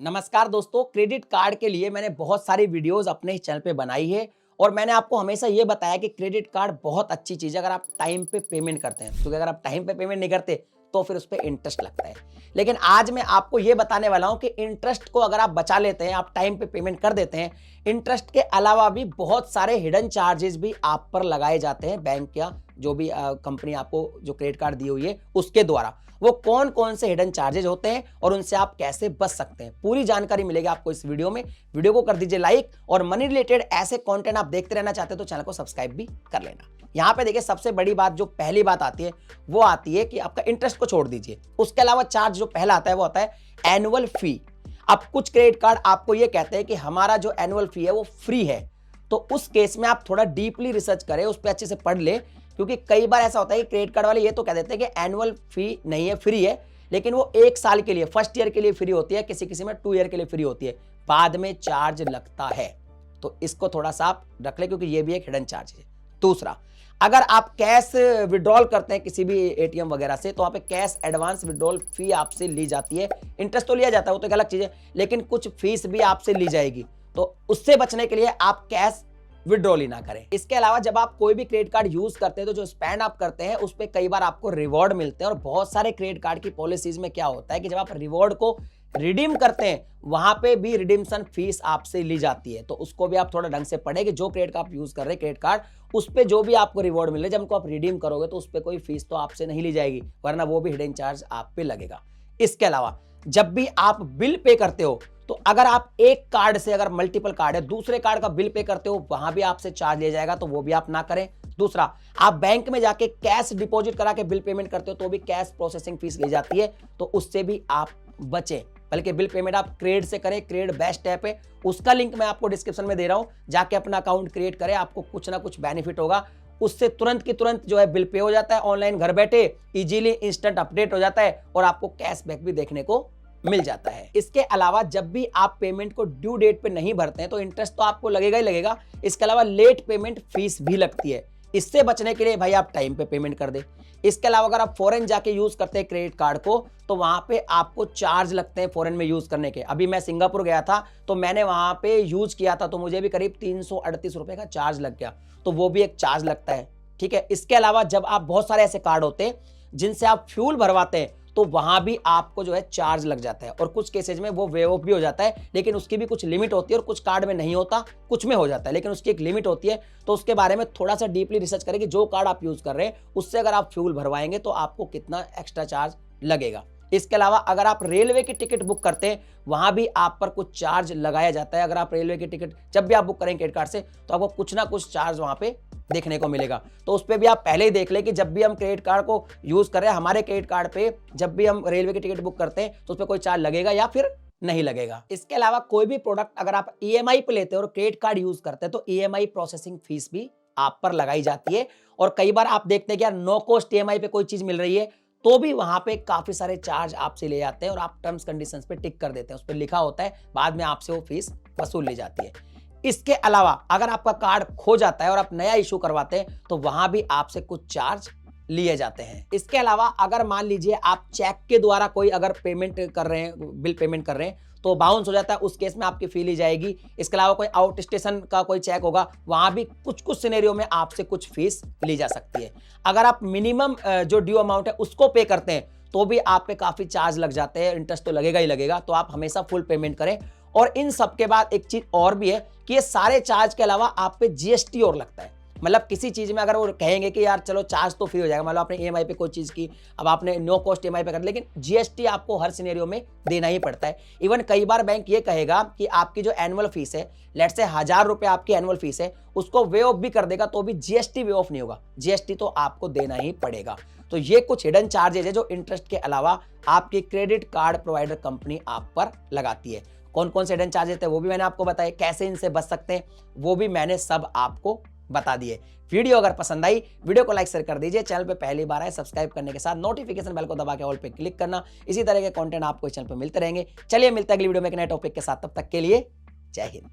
नमस्कार दोस्तों, credit card के लिए मैंने बहुत सारी वीडियोस अपने चैनल पे बनाई है और मैंने आपको हमेशा ये बताया कि क्रेडिट कार्ड बहुत अच्छी चीज़ है अगर आप टाइम पे पेमेंट करते हैं। क्योंकि अगर आप टाइम पे पेमेंट नहीं करते तो फिर उस पर इंटरेस्ट लगता है। लेकिन आज मैं आपको ये बताने वाला हूँ कि इंटरेस्ट को अगर आप बचा लेते हैं, आप टाइम पे पेमेंट कर देते हैं, इंटरेस्ट के अलावा भी बहुत सारे हिडन चार्जेस भी आप पर लगाए जाते हैं बैंक या जो भी कंपनी आपको जो क्रेडिट कार्ड दी हुई है उसके द्वारा। वो कौन कौन से हिडन चार्जेज होते हैं और उनसे आप कैसे बच सकते हैं, पूरी जानकारी मिलेगी आपको इस वीडियो में। वीडियो को कर दीजिए लाइक और मनी रिलेटेड ऐसे कंटेंट आप देखते रहना चाहते हैं तो चैनल को सब्सक्राइब भी कर लेना। यहाँ पे देखिए, सबसे बड़ी बात जो पहली बात आती है वो आती है कि आपका इंटरेस्ट को छोड़ दीजिए। उसके अलावा चार्ज जो पहला आता है वो आता है एनुअल फी। अब कुछ क्रेडिट कार्ड आपको ये कहते हैं कि हमारा जो एनुअल फी है वो फ्री है, तो उस केस में आप थोड़ा डीपली रिसर्च करें, उस पर अच्छे से पढ़ ले। क्योंकि कई बार ऐसा होता है कि क्रेडिट कार्ड वाले ये तो कह देते हैं कि एनुअल फी नहीं है, फ्री है, लेकिन वो 1 साल के लिए, फर्स्ट ईयर के लिए फ्री होती है, किसी किसी में 2 ईयर के लिए फ्री होती है, बाद में चार्ज लगता है। तो इसको थोड़ा सा आप रख ले क्योंकि ये भी एक हिडन चार्ज है। दूसरा, अगर आप कैश विड्रॉल करते हैं किसी भी एटीएम वगैरह से तो वहां पे कैश एडवांस विड्रॉल फी आपसे ली जाती है। इंटरेस्ट तो लिया जाता है, वो तो एक अलग चीज है, लेकिन कुछ फीस भी आपसे ली जाएगी। तो उससे बचने के लिए आप कैश विड्रॉल ही ना करें। इसके अलावा जब आप कोई भी क्रेडिट कार्ड यूज करते हैं तो जो स्पेंड आप करते हैं उस पर कई बार आपको रिवॉर्ड मिलते हैं। और बहुत सारे क्रेडिट कार्ड की पॉलिसीज में क्या होता है कि जब आप रिवॉर्ड को रिडीम करते हैं वहां पे भी रिडीम्शन फीस आपसे ली जाती है। तो उसको भी आप थोड़ा ढंग से पढ़े कि जो क्रेडिट कार्ड आप यूज कर रहे हैं क्रेडिट कार्ड, उस पे जो भी आपको रिवॉर्ड मिले, जब उनको आप रिडीम करोगे तो उस पर कोई फीस तो आपसे नहीं ली जाएगी, वरना वो भी हिडन चार्ज आप पे लगेगा। इसके अलावा जब भी आप बिल पे करते हो तो अगर आप एक कार्ड से, अगर मल्टीपल कार्ड है, दूसरे कार्ड का बिल पे करते हो वहां भी आपसे चार्ज लिया जाएगा, तो वो भी आप ना करें। दूसरा, आप बैंक में जाके कैश डिपॉजिट करा के बिल पेमेंट करते हो तो भी कैश प्रोसेसिंग फीस ली जाती है, तो उससे भी आप बचें। बल्कि बिल पेमेंट आप क्रेड से करें, क्रेड बेस्ट ऐप है, उसका लिंक मैं आपको डिस्क्रिप्शन में दे रहा हूं, जाके अपना अकाउंट क्रिएट करें, आपको कुछ ना कुछ बेनिफिट होगा। उससे तुरंत की तुरंत जो है बिल पे हो जाता है, ऑनलाइन घर बैठे इजीली इंस्टेंट अपडेट हो जाता है और आपको कैशबैक भी देखने को मिल जाता है। इसके अलावा जब भी आप पेमेंट को ड्यू डेट पे नहीं भरते हैं तो इंटरेस्ट तो आपको लगेगा ही लगेगा, इसके अलावा लेट पेमेंट फीस भी लगती है। इससे बचने के लिए भाई आप टाइम पे पेमेंट कर दे। इसके अलावा अगर आप फॉरेन जाके यूज करते हैं क्रेडिट कार्ड को तो वहां पे आपको चार्ज लगते हैं फॉरेन में यूज करने के। अभी मैं सिंगापुर गया था तो मैंने वहां पे यूज किया था तो मुझे भी करीब 338 रुपए का चार्ज लग गया, तो वो भी एक चार्ज लगता है। ठीक है। इसके अलावा जब आप बहुत सारे ऐसे कार्ड होते हैं जिनसे आप फ्यूल भरवाते हैं तो वहां भी आपको जो है चार्ज लग जाता है, और कुछ केसेज में वो वेव ऑफ भी हो जाता है, लेकिन उसकी भी कुछ लिमिट होती है। और कुछ कार्ड में नहीं होता, कुछ में हो जाता है, लेकिन उसकी एक लिमिट होती है। तो उसके बारे में थोड़ा सा डीपली रिसर्च करें कि जो कार्ड आप यूज कर रहे हैं उससे अगर आप फ्यूल भरवाएंगे तो आपको कितना एक्स्ट्रा चार्ज लगेगा। इसके अलावा अगर आप रेलवे की टिकट बुक करते हैं वहां भी आप पर कुछ चार्ज लगाया जाता है। अगर आप रेलवे की टिकट जब भी आप बुक करेंगे क्रेडिट कार्ड से तो आपको कुछ ना कुछ चार्ज वहां पे देखने को मिलेगा। तो उस पर भी आप पहले ही देख लें कि जब भी हम क्रेडिट कार्ड को यूज कर रहे हैं, हमारे क्रेडिट कार्ड पे जब भी हम रेलवे की टिकट बुक करते हैं तो उस पर कोई चार्ज लगेगा या फिर नहीं लगेगा। इसके अलावा कोई भी प्रोडक्ट अगर आप ईएमआई पे लेते हैं और क्रेडिट कार्ड यूज करते हैं तो ईएमआई प्रोसेसिंग फीस भी आप पर लगाई जाती है। और कई बार आप देखते हैं कि यार नो कॉस्ट ईएमआई पे कोई चीज मिल रही है तो भी वहां पे काफी सारे चार्ज आपसे ले जाते हैं और आप टर्म्स कंडीशंस पे टिक कर देते हैं, उस पर लिखा होता है, बाद में आपसे वो फीस वसूल ली जाती है। इसके अलावा अगर आपका कार्ड खो जाता है और आप नया इशू करवाते हैं तो वहां भी आपसे कुछ चार्ज लिए जाते हैं। इसके अलावा अगर मान लीजिए आप चेक के द्वारा कोई अगर पेमेंट कर रहे हैं, बिल पेमेंट कर रहे हैं तो बाउंस हो जाता है, उस केस में आपकी फी ली जाएगी। इसके अलावा कोई आउट स्टेशन का कोई चेक होगा, वहां भी कुछ कुछ सिनेरियो में आपसे कुछ फीस ली जा सकती है। अगर आप मिनिमम जो ड्यू अमाउंट है उसको पे करते हैं तो भी आप पे काफी चार्ज लग जाते हैं, इंटरेस्ट तो लगेगा ही लगेगा। तो आप हमेशा फुल पेमेंट करें। और इन सब के बाद एक चीज और भी है कि ये सारे चार्ज के अलावा आप पे जीएसटी और लगता है। मतलब किसी चीज में अगर वो कहेंगे कि यार चलो चार्ज तो फ्री हो जाएगा, मतलब आपने ईएमआई पे कोई चीज की, अब आपने नो कॉस्ट ईएमआई पे कर, लेकिन जीएसटी आपको हर सिनेरियो में देना ही पड़ता है। इवन कई बार बैंक ये कहेगा कि आपकी जो एनुअल फीस है, लेट्स से 1000 रुपए आपकी एनुअल फीस है, उसको वे ऑफ भी कर देगा तो भी जीएसटी वे ऑफ नहीं होगा, जीएसटी तो आपको देना ही पड़ेगा। तो ये कुछ हिडन चार्जेज है जो इंटरेस्ट के अलावा आपकी क्रेडिट कार्ड प्रोवाइडर कंपनी आप पर लगाती है। कौन कौन से हिडन चार्जेस थे वो भी मैंने आपको बताया, कैसे इनसे बच सकते हैं वो भी मैंने सब आपको बता दिए। वीडियो अगर पसंद आई, वीडियो को लाइक शेयर कर दीजिए। चैनल पे पहली बार आए सब्सक्राइब करने के साथ नोटिफिकेशन बेल को दबा के ऑल पे क्लिक करना। इसी तरह के कंटेंट आपको इस चैनल पे मिलते रहेंगे। चलिए मिलते हैं अगली वीडियो में एक नए टॉपिक के साथ, तब तक के लिए जय हिंद।